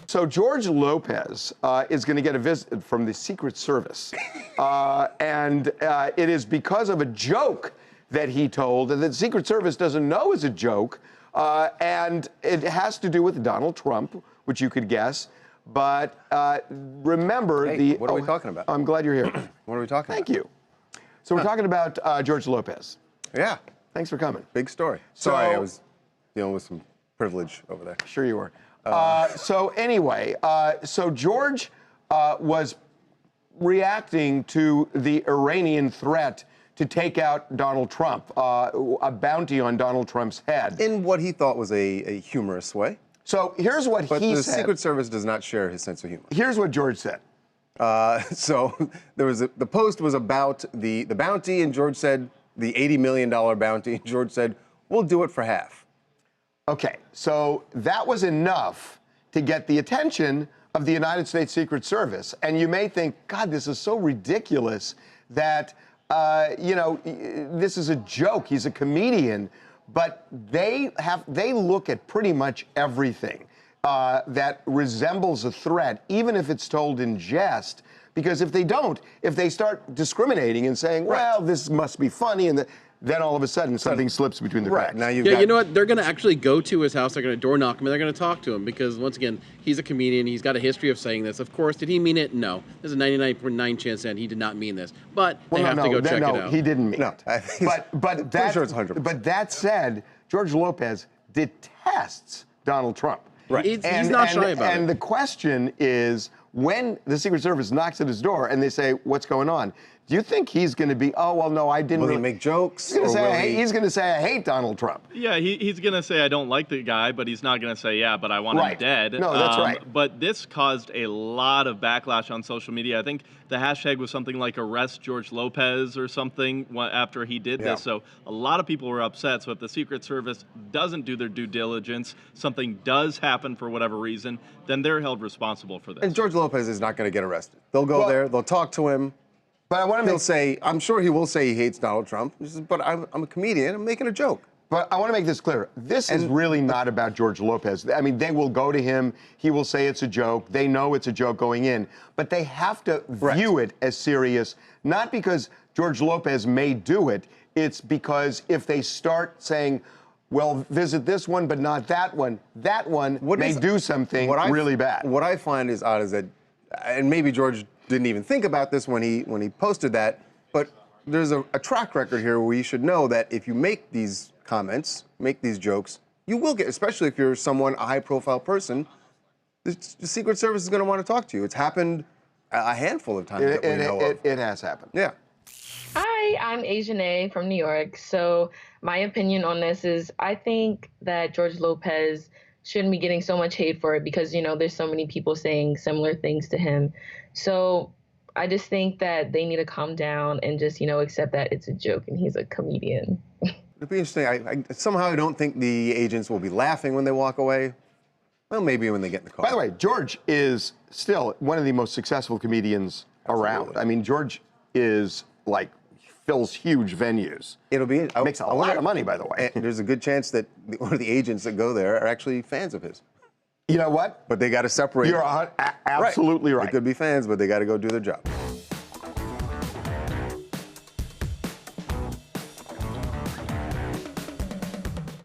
So George Lopez is going to get a visit from the Secret Service. And it is because of a joke that he told that the Secret Service doesn't know is a joke. And it has to do with Donald Trump, which you could guess. But remember, what are we talking about? I'm glad you're here. What are we talking Thank about? you. So we're talking about George Lopez. Yeah. Thanks for coming. Big story. Sorry, I was dealing with some privilege over there. Sure you were. So anyway, so George was reacting to the Iranian threat to take out Donald Trump, a bounty on Donald Trump's head. In what he thought was a humorous way. So here's what he said. But the Secret Service does not share his sense of humor. Here's what George said. So there was the post was about the bounty, and George said the $80 million bounty. And George said, we'll do it for half. Okay, so that was enough to get the attention of the United States Secret Service. And you may think, God, this is so ridiculous that, you know, this is a joke. He's a comedian. But they look at pretty much everything that resembles a threat, even if it's told in jest. Because if they start discriminating and saying, well, this must be funny, and then all of a sudden something slips between the cracks. Now you know what? They're going to actually go to his house. They're going to door knock him, and they're going to talk to him because, once again, he's a comedian. He's got a history of saying this. Of course, did he mean it? No. There's a 99.9% chance that he did not mean this. But they have to go check it out. No, he didn't mean it. But that said, George Lopez detests Donald Trump. Right. He's not shy about it. And the question is, when the Secret Service knocks at his door and they say, what's going on? Do you think he's going to be, oh, well, no, I didn't. Will he make jokes? He's going to say, I hate Donald Trump. Yeah, he's going to say, I don't like the guy, but he's not going to say, yeah, but I want him dead. No, that's right. But this caused a lot of backlash on social media. I think the hashtag was something like arrest George Lopez or something after he did this. So a lot of people were upset. So if the Secret Service doesn't do their due diligence, something does happen for whatever reason, then they're held responsible for this. And George Lopez is not going to get arrested. They'll go there, they'll talk to him. But I want to say, I'm sure he will say he hates Donald Trump, but I'm a comedian, I'm making a joke. But I want to make this clear. This is really not about George Lopez. I mean, they will go to him. He will say it's a joke. They know it's a joke going in. But they have to view it as serious, not because George Lopez may do it. It's because if they start saying, well, visit this one, but not that one may do something really bad. What I find is odd is that, and maybe George didn't even think about this when he posted that, but there's a track record here where you should know that if you make these comments, make these jokes, you will get, especially if you're a high-profile person, the Secret Service is going to want to talk to you. It's happened a handful of times that we know of. It has happened. Yeah. Hi, I'm Asian A from New York. So my opinion on this is I think that George Lopez shouldn't be getting so much hate for it because, you know, there's so many people saying similar things to him. So I just think that they need to calm down and just, you know, accept that it's a joke and he's a comedian. It'd be interesting. Somehow I don't think the agents will be laughing when they walk away. Well, maybe when they get in the car. By the way, George is still one of the most successful comedians around. I mean, George is like fills huge venues. Makes a lot of money, by the way. And there's a good chance that one of the agents that go there are actually fans of his. You know what? But they got to separate. You're absolutely right. They could be fans, but they got to go do their job.